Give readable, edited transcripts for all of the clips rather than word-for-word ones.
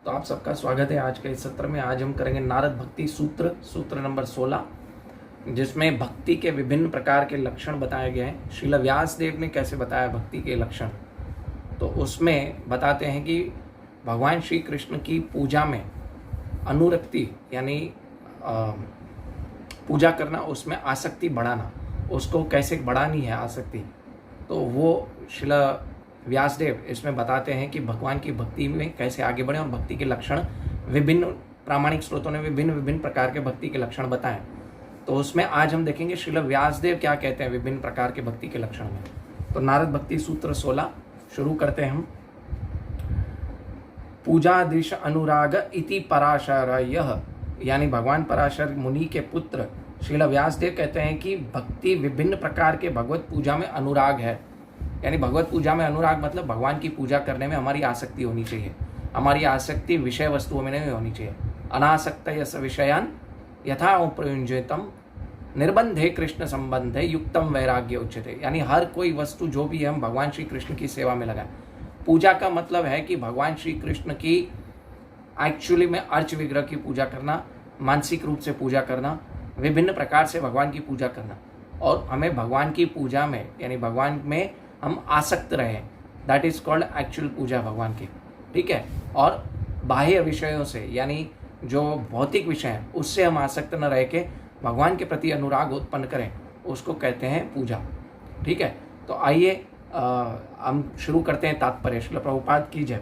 तो आप सबका स्वागत है आज के इस सत्र में। आज हम करेंगे नारद भक्ति सूत्र, सूत्र नंबर 16, जिसमें भक्ति के विभिन्न प्रकार के लक्षण बताए गए हैं। श्रील व्यास देव ने कैसे बताया भक्ति के लक्षण, तो उसमें बताते हैं कि भगवान श्री कृष्ण की पूजा में अनुरक्ति यानी पूजा करना, उसमें आसक्ति बढ़ाना, उसको कैसे बढ़ानी है आसक्ति, तो वो श्रील व्यासदेव इसमें बताते हैं कि भगवान की भक्ति में कैसे आगे बढ़े। और भक्ति के लक्षण विभिन्न प्रामाणिक स्रोतों ने विभिन्न प्रकार के भक्ति के लक्षण बताएं, तो उसमें आज हम देखेंगे श्रील व्यासदेव क्या कहते हैं विभिन्न प्रकार के भक्ति के लक्षण में। तो नारद भक्ति सूत्र 16 शुरू करते हैं हम। पूजा दृश अनुराग इति पराशरयः, यानी भगवान पराशर मुनि के पुत्र श्रील व्यासदेव कहते हैं कि भक्ति विभिन्न प्रकार के भगवत पूजा में अनुराग है। यानी भगवत पूजा में अनुराग मतलब भगवान की पूजा करने में हमारी आसक्ति होनी चाहिए। हमारी आसक्ति विषय वस्तुओं में नहीं होनी चाहिए। अनासक्त यस विषयान यथा प्रयुंजतम निर्बंधे कृष्ण संबंधे युक्तम वैराग्य उच्यते। यानी हर कोई वस्तु जो भी है हम भगवान श्री कृष्ण की सेवा में लगाएं। पूजा का मतलब है कि भगवान श्री कृष्ण की एक्चुअली में अर्च विग्रह की पूजा करना, मानसिक रूप से पूजा करना, विभिन्न प्रकार से भगवान की पूजा करना, और हमें भगवान की पूजा में यानी भगवान में हम आसक्त रहें, दैट इज कॉल्ड एक्चुअल पूजा भगवान की, ठीक है। और बाह्य विषयों से यानी जो भौतिक विषय हैं उससे हम आसक्त न रह के भगवान के प्रति अनुराग उत्पन्न करें, उसको कहते हैं पूजा, ठीक है। तो आइए हम शुरू करते हैं तात्पर्य। श्रील प्रभुपाद की जय।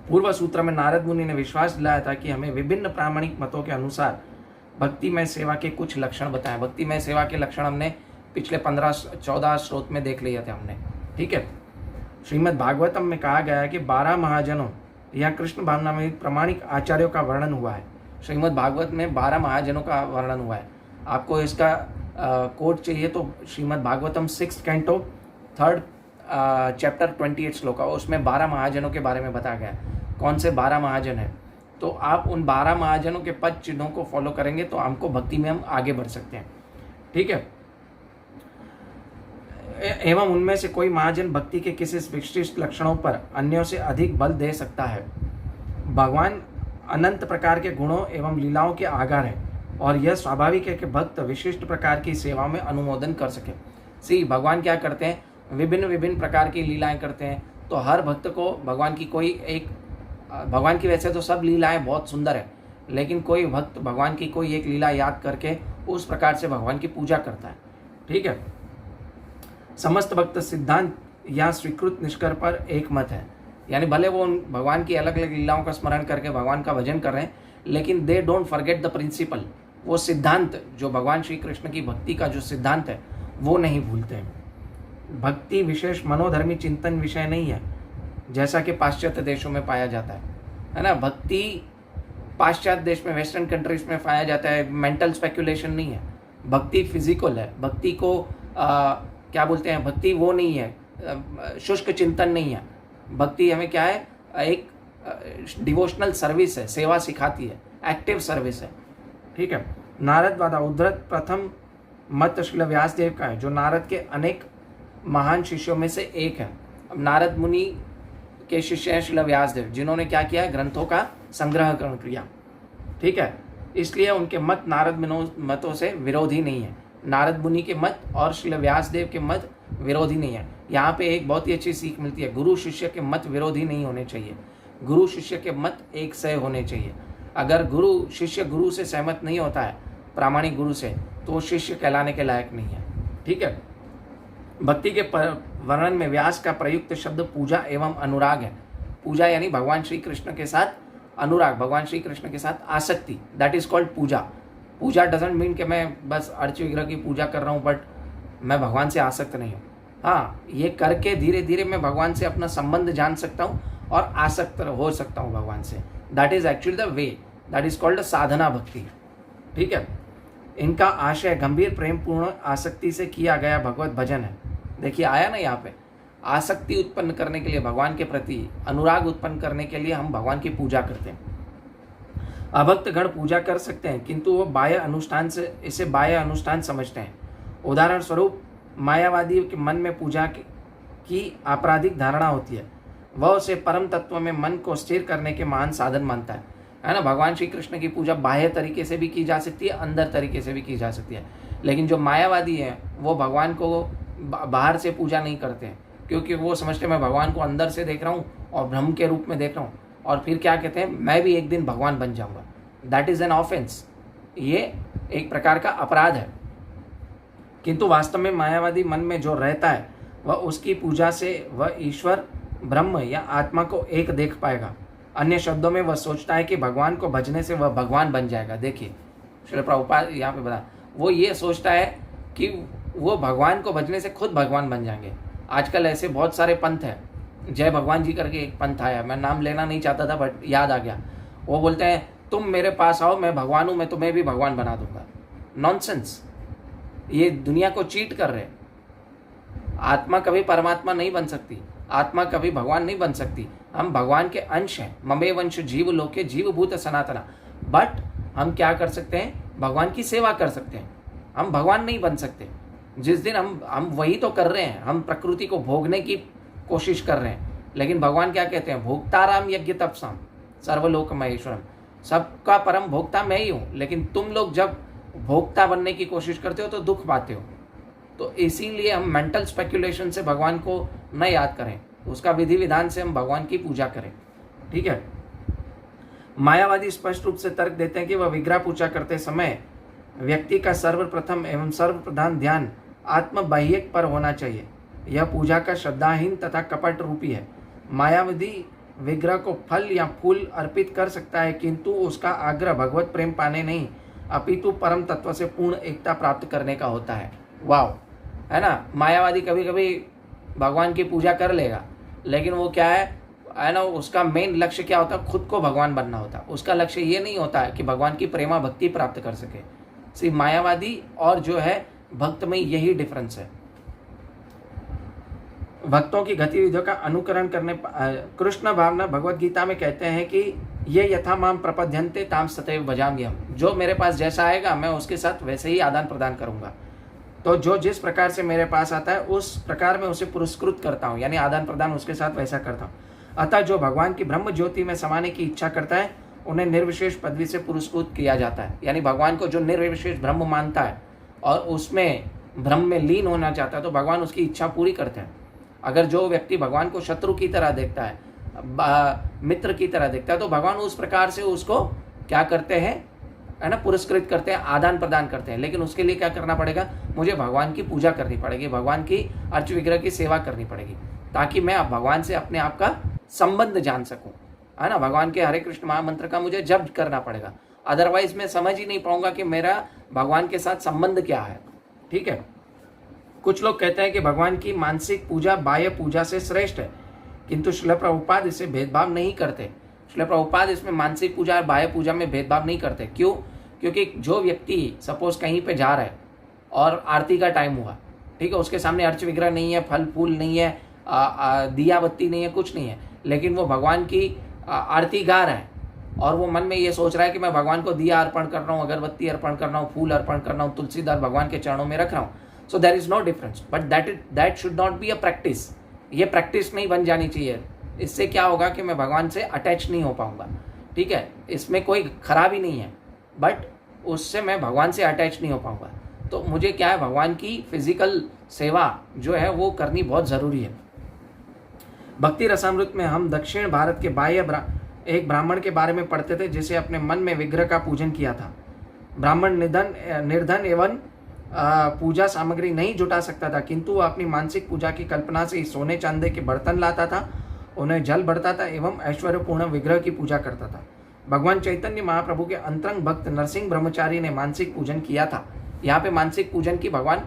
पूर्व सूत्र में नारद मुनि ने विश्वास दिलाया था कि हमें विभिन्न प्रामाणिक मतों के अनुसार भक्तिमय सेवा के कुछ लक्षण बताएं। भक्तिमय सेवा के लक्षण हमने पिछले 15-14 श्लोक में देख लिए थे हमने, ठीक है। श्रीमद् भागवतम में कहा गया है कि 12 महाजनों या कृष्ण भावना में प्रामाणिक आचार्यों का वर्णन हुआ है। श्रीमद् भागवत में 12 महाजनों का वर्णन हुआ है। आपको इसका कोड चाहिए तो Shrimad Bhagavatam 6th canto 3rd chapter 28 श्लोक है, उसमें 12 महाजनों के बारे में बताया गया है। कौन से 12 महाजन हैं, तो आप उन 12 महाजनों के पद चिन्हों को फॉलो करेंगे तो हमको भक्ति में हम आगे बढ़ सकते हैं, ठीक है। एवं उनमें से कोई महाजन भक्ति के किसी विशिष्ट लक्षणों पर अन्यों से अधिक बल दे सकता है। भगवान अनंत प्रकार के गुणों एवं लीलाओं के आगार है, और यह स्वाभाविक है कि भक्त विशिष्ट प्रकार की सेवा में अनुमोदन कर सके। भगवान क्या करते हैं, विभिन्न प्रकार की लीलाएं करते हैं, तो हर भक्त को भगवान की कोई एक, भगवान की वैसे तो सब लीलाएं बहुत सुंदर है, लेकिन कोई भक्त भगवान की कोई एक लीला याद करके उस प्रकार से भगवान की पूजा करता है, ठीक है। समस्त भक्त सिद्धांत या स्वीकृत निष्कर्ष पर एक मत है, यानी भले वो भगवान की अलग अलग लीलाओं का स्मरण करके भगवान का भजन कर रहे हैं, लेकिन they don't forget the principle. वो सिद्धांत जो भगवान श्री कृष्ण की भक्ति का जो सिद्धांत है वो नहीं भूलते हैं। भक्ति विशेष मनोधर्मी चिंतन विषय नहीं है, जैसा कि पाश्चात्य देशों में पाया जाता है ना। भक्ति पाश्चात्य देश में, वेस्टर्न कंट्रीज में पाया जाता है, मेंटल स्पेकुलेशन नहीं है। भक्ति फिजिकल है। भक्ति को क्या बोलते हैं, भक्ति वो नहीं है, शुष्क चिंतन नहीं है। भक्ति हमें क्या है, एक डिवोशनल सर्विस है, सेवा सिखाती है, एक्टिव सर्विस है, ठीक है। नारद वादा उद्धृत प्रथम मत श्रील व्यासदेव का है, जो नारद के अनेक महान शिष्यों में से एक है। अब नारद मुनि के शिष्य हैं श्रील व्यासदेव, जिन्होंने क्या किया, ग्रंथों का संग्रह किया, ठीक है। इसलिए उनके मत नारद मतों से विरोधी नहीं है। नारद मुनि के मत और श्रील व्यासदेव के मत विरोधी नहीं है। यहाँ पे एक बहुत ही अच्छी सीख मिलती है, गुरु शिष्य के मत विरोधी नहीं होने चाहिए। गुरु शिष्य के मत एक से होने चाहिए। अगर गुरु शिष्य गुरु से सहमत नहीं होता है, प्रामाणिक गुरु से, तो शिष्य कहलाने के लायक नहीं है, ठीक है। भक्ति के वर्णन में व्यास का प्रयुक्त शब्द पूजा एवं अनुराग है। पूजा यानी भगवान श्री कृष्ण के साथ अनुराग, भगवान श्री कृष्ण के साथ आसक्ति, that is called puja. Puja doesn't mean कि मैं बस अर्च विग्रह की पूजा कर रहा हूँ बट मैं भगवान से आसक्त नहीं हूँ। हाँ, ये करके धीरे धीरे मैं भगवान से अपना संबंध जान सकता हूँ और आसक्त हो सकता हूँ भगवान से। That is actually the way, that is called sadhana bhakti, ठीक है। इनका आशय गंभीर प्रेमपूर्ण आसक्ति से किया गया भगवत भजन है। देखिए आया ना, यहाँ पे आसक्ति उत्पन्न करने के लिए, भगवान के प्रति अनुराग उत्पन्न करने के लिए हम भगवान की पूजा करते हैं। अभक्त गण पूजा कर सकते हैं, किंतु वो बाह्य अनुष्ठान से इसे बाह्य अनुष्ठान समझते हैं। उदाहरण स्वरूप मायावादी के मन में पूजा की आपराधिक धारणा होती है। वह उसे परम तत्व में मन को स्थिर करने के महान साधन मानता है ना। भगवान श्री कृष्ण की पूजा बाह्य तरीके से भी की जा सकती है, अंदर तरीके से भी की जा सकती है। लेकिन जो मायावादी है वो भगवान को बाहर से पूजा नहीं करते हैं, क्योंकि वो समझते हैं मैं भगवान को अंदर से देख रहा हूँ और ब्रह्म के रूप में देख रहा हूँ, और फिर क्या कहते हैं मैं भी एक दिन भगवान बन जाऊँगा। दैट इज़ एन ऑफेंस, ये एक प्रकार का अपराध है। किंतु वास्तव में मायावादी मन में जो रहता है वह उसकी पूजा से वह ईश्वर, ब्रह्म या आत्मा को एक देख पाएगा। अन्य शब्दों में वह सोचता है कि भगवान को भजने से वह भगवान बन जाएगा। देखिए श्रील प्रभुपाद यहाँ पे बता, वो ये सोचता है कि वो भगवान को भजने से खुद भगवान बन जाएंगे। आजकल ऐसे बहुत सारे पंथ हैं, जय भगवान जी करके एक पंथ आया, मैं नाम लेना नहीं चाहता था बट याद आ गया। वो बोलते हैं तुम मेरे पास आओ, मैं भगवान हूँ, मैं तुम्हें भी भगवान बना दूंगा। नॉनसेंस, ये दुनिया को चीट कर रहे। आत्मा कभी परमात्मा नहीं बन सकती, आत्मा कभी भगवान नहीं बन सकती। हम भगवान के अंश हैं, ममे वंश जीव लोके जीव भूत सनातना। बट हम क्या कर सकते हैं, भगवान की सेवा कर सकते हैं, हम भगवान नहीं बन सकते। जिस दिन हम वही तो कर रहे हैं, हम प्रकृति को भोगने की कोशिश कर रहे हैं। लेकिन भगवान क्या कहते हैं, भोक्ताराम यज्ञ तपसाम सर्वलोक महेश्वरम, सबका परम भोक्ता मैं ही हूँ। लेकिन तुम लोग जब भोक्ता बनने की कोशिश करते हो तो दुख पाते हो। तो इसीलिए हम मेंटल स्पेक्युलेशन से भगवान को न याद करें, उसका विधि विधान से हम भगवान की पूजा करें। ठीक है। मायावादी स्पष्ट रूप से तर्क देते हैं कि वह विग्रह पूजा करते समय व्यक्ति का सर्वप्रथम एवं सर्वप्रधान ध्यान आत्म बाह्यक पर होना चाहिए। यह पूजा का श्रद्धाहीन तथा कपट रूपी है। मायावादी विग्रह को फल या फूल अर्पित कर सकता है, किंतु उसका आग्रह भगवत प्रेम पाने नहीं अपितु परम तत्व से पूर्ण एकता प्राप्त करने का होता है। वाह, है ना। मायावादी कभी कभी भगवान की पूजा कर लेगा, लेकिन वो क्या है ना, उसका मेन लक्ष्य क्या होता है, खुद को भगवान बनना होता है। उसका लक्ष्य ये नहीं होता है कि भगवान की प्रेमा भक्ति प्राप्त कर सके। सिर्फ मायावादी और जो है भक्त में यही डिफरेंस है। भक्तों की गतिविधियों का अनुकरण करने कृष्ण भावना भगवत गीता में कहते हैं कि ये यथा माम प्रपद्यन्ते ताम सतैव भजाम्यहम्, जो मेरे पास जैसा आएगा मैं उसके साथ वैसे ही आदान प्रदान करूंगा। तो जो जिस प्रकार से मेरे पास आता है उस प्रकार मैं उसे पुरस्कृत करता हूँ, यानी आदान प्रदान उसके साथ वैसा करता हूँ। अतः जो भगवान की ब्रह्म ज्योति में समाने की इच्छा करता है उन्हें निर्विशेष पदवी से पुरस्कृत किया जाता है। यानी भगवान को जो निर्विशेष ब्रह्म मानता है और उसमें ब्रह्म में लीन होना चाहता है तो भगवान उसकी इच्छा पूरी करते हैं। अगर जो व्यक्ति भगवान को शत्रु की तरह देखता है, मित्र की तरह देखता है, तो भगवान उस प्रकार से उसको क्या करते हैं, है ना, पुरस्कृत करते हैं, आदान प्रदान करते हैं। लेकिन उसके लिए क्या करना पड़ेगा, मुझे भगवान की पूजा करनी पड़ेगी, भगवान की अर्च विग्रह की सेवा करनी पड़ेगी, ताकि मैं भगवान से अपने आप का संबंध जान सकूं, है ना। भगवान के हरे कृष्ण महामंत्र का मुझे जप करना पड़ेगा, अदरवाइज मैं समझ ही नहीं पाऊंगा कि मेरा भगवान के साथ संबंध क्या है। ठीक है। कुछ लोग कहते हैं कि भगवान की मानसिक पूजा बाह्य पूजा से श्रेष्ठ है, किंतु श्रील प्रभुपाद इससे भेदभाव नहीं करते। श्रील प्रभुपाद इसमें मानसिक पूजा और बाह्य पूजा में भेदभाव नहीं करते। क्यों? क्योंकि जो व्यक्ति सपोज कहीं पे जा रहा है और आरती का टाइम हुआ, ठीक है, उसके सामने अर्च विग्रह नहीं है, फल फूल नहीं है, दिया बत्ती नहीं है, कुछ नहीं है, लेकिन वो भगवान की आरती गा रहा है और वो मन में ये सोच रहा है कि मैं भगवान को दिया अर्पण कर रहा हूँ, अगरबत्ती अर्पण कर रहा हूँ, फूल अर्पण कर रहा हूँ, तुलसीदार भगवान के चरणों में रख रहा हूँ। So there is no difference, but that should not be a practice. ये प्रैक्टिस नहीं बन जानी चाहिए। इससे क्या होगा कि मैं भगवान से अटैच नहीं हो पाऊंगा। ठीक है, इसमें कोई खराबी नहीं है, बट उससे मैं भगवान से अटैच नहीं हो पाऊंगा। तो मुझे क्या है, भगवान की फिजिकल सेवा जो है वो करनी बहुत ज़रूरी है। भक्ति रसामृत में हम दक्षिण भारत के बाह्य एक ब्राह्मण के बारे में पढ़ते थे जिसे अपने मन में विग्रह का पूजन किया था। ब्राह्मण निर्धन एवं पूजा सामग्री नहीं जुटा सकता था, किंतु वह अपनी मानसिक पूजा की कल्पना से सोने चांदी के बर्तन लाता था, उन्हें जल भरता था एवं ऐश्वर्यपूर्ण विग्रह की पूजा करता था। भगवान चैतन्य महाप्रभु के अंतरंग भक्त नरसिंह ब्रह्मचारी ने मानसिक पूजन किया था। यहाँ पे मानसिक पूजन की भगवान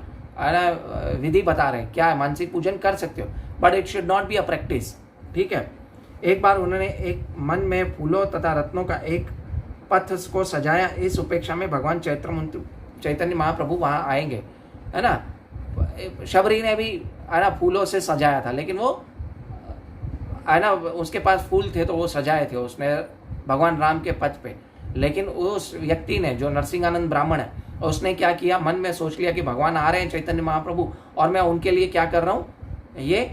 विधि बता रहे हैं, क्या है, मानसिक पूजन कर सकते हो, but it should not be a practice. ठीक है। एक बार उन्होंने एक मन में फूलों तथा रत्नों का एक पथ को सजाया। इस उपेक्षा में भगवान चैतन्य महाप्रभु वहाँ आएंगे, है ना। शबरी ने भी, है ना, फूलों से सजाया था, लेकिन वो, है ना, उसके पास फूल थे तो वो सजाए थे उसने भगवान राम के पथ पे। लेकिन उस व्यक्ति ने, जो नरसिंहानंद ब्राह्मण है, उसने क्या किया, मन में सोच लिया कि भगवान आ रहे हैं चैतन्य महाप्रभु और मैं उनके लिए क्या कर रहा हूँ, ये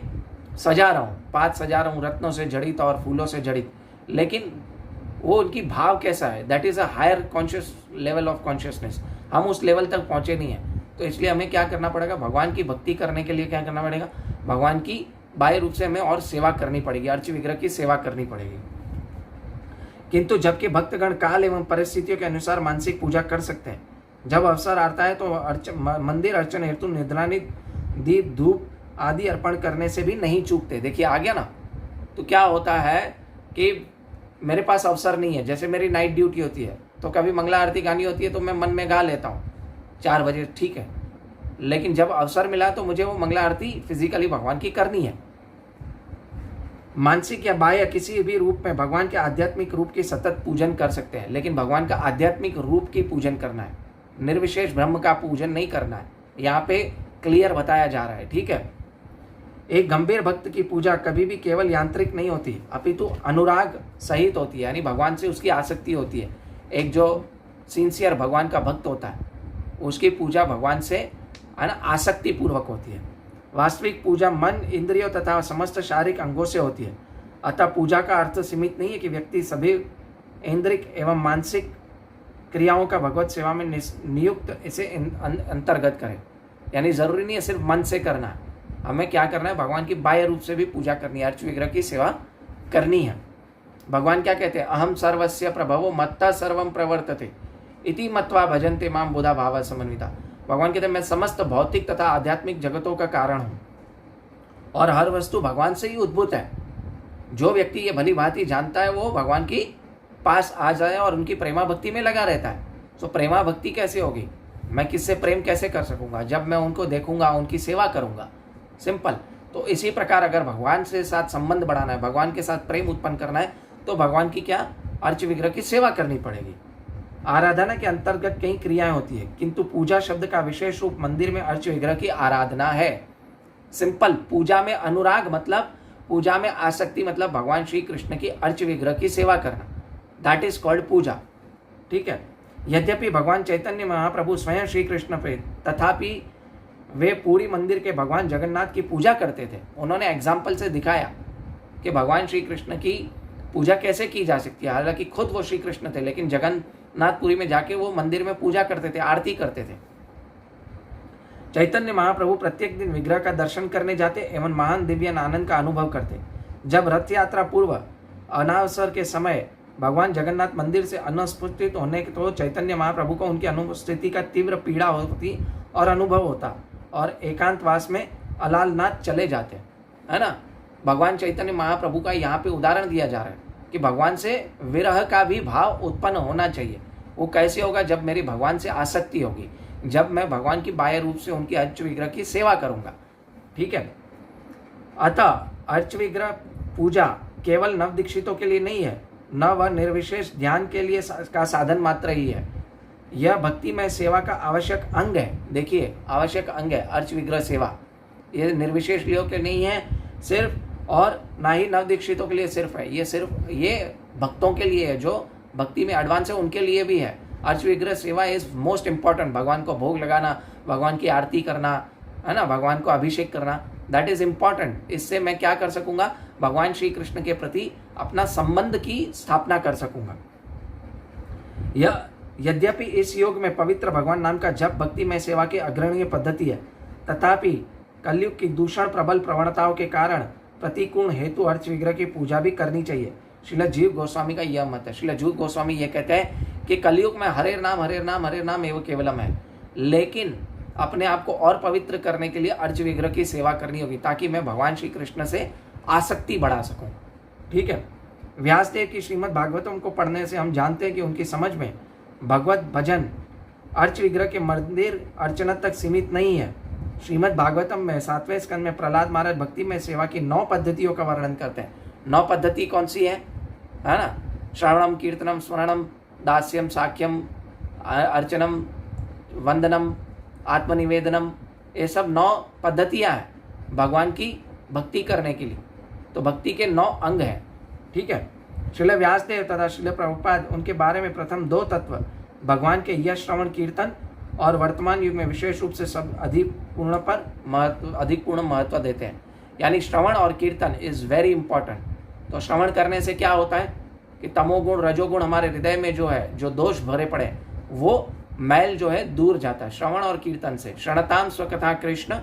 सजा रहा हूँ। 5,000 रत्नों से जड़ित और फूलों से जड़ित, लेकिन वो उनकी भाव कैसा है, that is a higher conscious level of consciousness. हम उस लेवल तक पहुँचे नहीं हैं, तो इसलिए हमें क्या करना पड़ेगा, भगवान की भक्ति करने के लिए क्या करना पड़ेगा, भगवान की बाह्य रूप से हमें और सेवा करनी पड़ेगी, अर्च विग्रह की सेवा करनी पड़ेगी। किंतु जबकि भक्तगण काल एवं परिस्थितियों के अनुसार मानसिक पूजा कर सकते हैं, जब अवसर आता है तो मंदिर अर्चन हेतु निद्रानी दीप धूप आदि अर्पण करने से भी नहीं चूकते। देखिए आ गया ना, तो क्या होता है कि मेरे पास अवसर नहीं है, जैसे मेरी नाइट ड्यूटी होती है तो कभी मंगला आरती गानी होती है तो मैं मन में गा लेता हूँ 4 बजे, ठीक है, लेकिन जब अवसर मिला तो मुझे वो मंगला आरती फिजिकली भगवान की करनी है। मानसिक या बाह्य किसी भी रूप में भगवान के आध्यात्मिक रूप की सतत पूजन कर सकते हैं, लेकिन भगवान का आध्यात्मिक रूप की पूजन करना है, निर्विशेष ब्रह्म का पूजन नहीं करना है। यहाँ पे क्लियर बताया जा रहा है, ठीक है। एक गंभीर भक्त की पूजा कभी भी केवल यांत्रिक नहीं होती, अपितु अनुराग सहित होती है, यानी भगवान से उसकी आसक्ति होती है। एक जो सिंसियर भगवान का भक्त होता है उसकी पूजा भगवान से आसक्ति पूर्वक होती है। वास्तविक पूजा मन, इंद्रियों तथा समस्त शारीरिक अंगों से होती है। अतः पूजा का अर्थ सीमित नहीं है कि व्यक्ति सभी इंद्रिक एवं मानसिक क्रियाओं का भगवत सेवा में नियुक्त इसे अंतर्गत करे, यानी जरूरी नहीं है सिर्फ मन से करना है, हमें क्या करना है, भगवान की बाह्य रूप से भी पूजा करनी है, अर्च विग्रह की सेवा करनी है। भगवान क्या कहते हैं, अहम सर्वस्य प्रभवो मत्तः सर्वम प्रवर्तते इति मत्वा भजन्ते माम बुधा भाव समन्विता। भगवान कहते हैं मैं समस्त भौतिक तथा आध्यात्मिक जगतों का कारण हूँ और हर वस्तु भगवान से ही उद्भूत है। जो व्यक्ति ये भली भांति जानता है वो भगवान की पास आ जाए और उनकी प्रेमा भक्ति में लगा रहता है। तो प्रेमा भक्ति कैसे होगी, मैं किससे प्रेम कैसे कर सकूंगा, जब मैं उनको देखूंगा, उनकी सेवा करूंगा, सिंपल। तो इसी प्रकार अगर भगवान से साथ संबंध बढ़ाना है, भगवान के साथ प्रेम उत्पन्न करना है, तो भगवान की क्या, अर्च विग्रह की सेवा करनी पड़ेगी। आराधना के अंतर्गत कई क्रियाएं होती है, किंतु पूजा शब्द का विशेष रूप मंदिर में अर्च विग्रह की आराधना है। सिंपल, पूजा में अनुराग मतलब, पूजा में आसक्ति मतलब भगवान श्री कृष्ण की अर्च विग्रह की सेवा करना, दैट इज कॉल्ड पूजा, ठीक है। यद्यपि भगवान चैतन्य महाप्रभु स्वयं श्री कृष्ण पे, तथापि वे पूरी मंदिर के भगवान जगन्नाथ की पूजा करते थे। उन्होंने एग्जाम्पल से दिखाया कि भगवान श्री कृष्ण की पूजा कैसे की जा सकती है। हालांकि खुद वो श्री कृष्ण थे, लेकिन जगन्नाथपुरी में जाके वो मंदिर में पूजा करते थे, आरती करते थे। चैतन्य महाप्रभु प्रत्येक दिन विग्रह का दर्शन करने जाते एवं महान दिव्य आनंद का अनुभव करते। जब रथ यात्रा पूर्व अनावसर के समय भगवान जगन्नाथ मंदिर से अनुपस्थित होने तो चैतन्य महाप्रभु को उनकी अनुपस्थिति का तीव्र पीड़ा होती और अनुभव होता और एकांतवास में अलालनाथ चले जाते, है ना। भगवान चैतन्य महाप्रभु का यहाँ पे उदाहरण दिया जा रहा है कि भगवान से विरह का भी भाव उत्पन्न होना चाहिए। वो कैसे होगा, जब मेरी भगवान से आसक्ति होगी, जब मैं भगवान की बाह्य रूप से उनकी अर्च विग्रह की सेवा करूंगा, ठीक है। अतः अर्च विग्रह पूजा केवल नवदीक्षितों के लिए नहीं है, न वह निर्विशेष ध्यान के लिए का साधन मात्र ही है। यह भक्तिमय सेवा का आवश्यक अंग है। देखिए, आवश्यक अंग है अर्च विग्रह सेवा। ये निर्विशेष लियो के नहीं है सिर्फ, और ना ही नवदीक्षितों के लिए सिर्फ है, ये सिर्फ ये भक्तों के लिए है, जो भक्ति में एडवांस है उनके लिए भी है। अर्च विग्रह सेवा इज मोस्ट इंपॉर्टेंट। भगवान को भोग लगाना, भगवान की आरती करना, है ना, भगवान को अभिषेक करना, दैट इज इंपॉर्टेंट। इससे मैं क्या कर सकूंगा, भगवान श्री कृष्ण के प्रति अपना संबंध की स्थापना कर सकूंगा। यद्यपि इस योग में पवित्र भगवान नाम का जप भक्ति में सेवा की अग्रणीय पद्धति है, तथापि कलयुग की दूषण प्रबल प्रवणताओं के कारण प्रतिकूल हेतु अर्च विग्रह की पूजा भी करनी चाहिए। श्रील जीव गोस्वामी का यह मत है। श्रील जीव गोस्वामी ये कहते हैं कि कलयुग में हरे नाम हरे नाम हरे नाम एवं केवलम है, लेकिन अपने आप को और पवित्र करने के लिए अर्च विग्रह की सेवा करनी होगी, ताकि मैं भगवान श्री कृष्ण से आसक्ति बढ़ा सकूं, ठीक है। व्यासदेव की श्रीमद् भागवतम को पढ़ने से हम जानते हैं कि उनकी समझ में भगवत भजन अर्च विग्रह के मंदिर अर्चना तक सीमित नहीं है। श्रीमद् भागवतम में 7वें स्कंद में प्रहलाद महाराज भक्ति में सेवा की 9 पद्धतियों का वर्णन करते हैं। 9 पद्धति कौन सी है ना, श्रवणम, कीर्तनम, स्मरणम, दास्यम, साख्यम, अर्चनम, वंदनम, आत्मनिवेदनम, ये सब 9 पद्धतियां हैं भगवान की भक्ति करने के लिए। तो भक्ति के 9 अंग हैं, ठीक है। श्रील व्यासदेव तथा श्रील प्रभुपाद उनके बारे में प्रथम 2 तत्व भगवान के यश, श्रवण, कीर्तन और वर्तमान युग में विशेष रूप से सब अधिक पूर्ण महत्व देते हैं। यानी श्रवण और कीर्तन इज वेरी इंपॉर्टेंट। तो श्रवण करने से क्या होता है कि तमोगुण रजोगुण हमारे हृदय में जो है, जो दोष भरे पड़े, वो मैल जो है दूर जाता है श्रवण और कीर्तन से। श्रणताम स्वकथा कृष्ण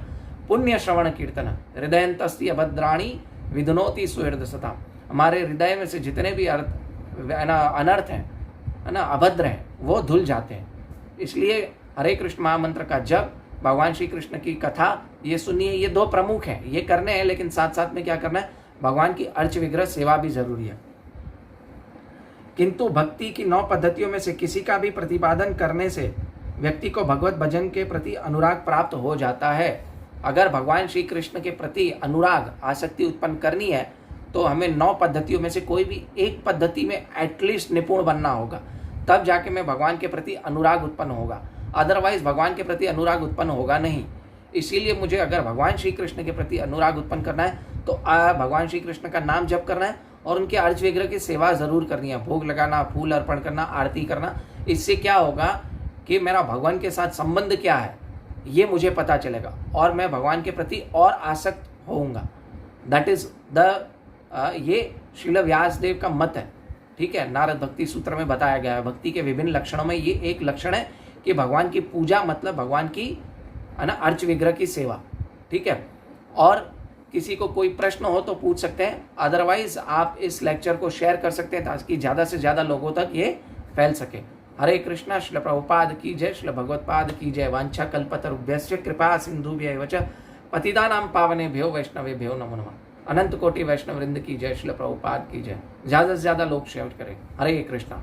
पुण्य श्रवण कीर्तन हृदयंतस्ति अभद्राणी विधुनोति सुहृद सता। हमारे हृदय में से जितने भी अनर्थ हैं, है ना, अभद्र हैं, वो धुल जाते हैं। इसलिए हरे कृष्ण महामंत्र का जप, भगवान श्री कृष्ण की कथा ये सुनिए, ये दो प्रमुख हैं, ये करने हैं। लेकिन साथ साथ में क्या करना है, भगवान की अर्च विग्रह सेवा भी जरूरी है। किंतु भक्ति की 9 पद्धतियों में से किसी का भी प्रतिपादन करने से व्यक्ति को भगवत भजन के प्रति अनुराग प्राप्त हो जाता है। अगर भगवान श्री कृष्ण के प्रति अनुराग, आसक्ति उत्पन्न करनी है तो हमें 9 पद्धतियों में से कोई भी एक पद्धति में एटलीस्ट निपुण बनना होगा, तब जाके मैं भगवान के प्रति अनुराग उत्पन्न होगा। अदरवाइज भगवान के प्रति अनुराग उत्पन्न होगा नहीं। इसीलिए मुझे अगर भगवान श्री कृष्ण के प्रति अनुराग उत्पन्न करना है तो भगवान श्री कृष्ण का नाम जप करना है और उनके अर्च विग्रह की सेवा जरूर करनी है, भोग लगाना, फूल अर्पण करना, आरती करना। इससे क्या होगा कि मेरा भगवान के साथ संबंध क्या है ये मुझे पता चलेगा और मैं भगवान के प्रति और आसक्त होऊंगा। दैट इज द ये श्रील व्यासदेव का मत है। ठीक है, नारद भक्ति सूत्र में बताया गया है। भक्ति के विभिन्न लक्षणों में ये एक लक्षण है कि भगवान की पूजा मतलब भगवान की, है ना, अर्च विग्रह की सेवा। ठीक है, और किसी को कोई प्रश्न हो तो पूछ सकते हैं, अदरवाइज आप इस लेक्चर को शेयर कर सकते हैं ताकि ज़्यादा से ज़्यादा लोगों तक ये फैल सके। हरे कृष्णा। श्रील प्रभुपाद की जय, श्रील भगवत्पाद की जय। वांछा कल्पतरुभ्यश्च कृपा सिंधुभ्यैव च पतितानां पावनेभ्यो वैष्णवेभ्यो नमो नमः। अनंत कोटि वैष्णव वृंद की जय। श्रील प्रभुपाद की जय। ज़्यादा से ज़्यादा लोग शेयर करें। हरे कृष्णा।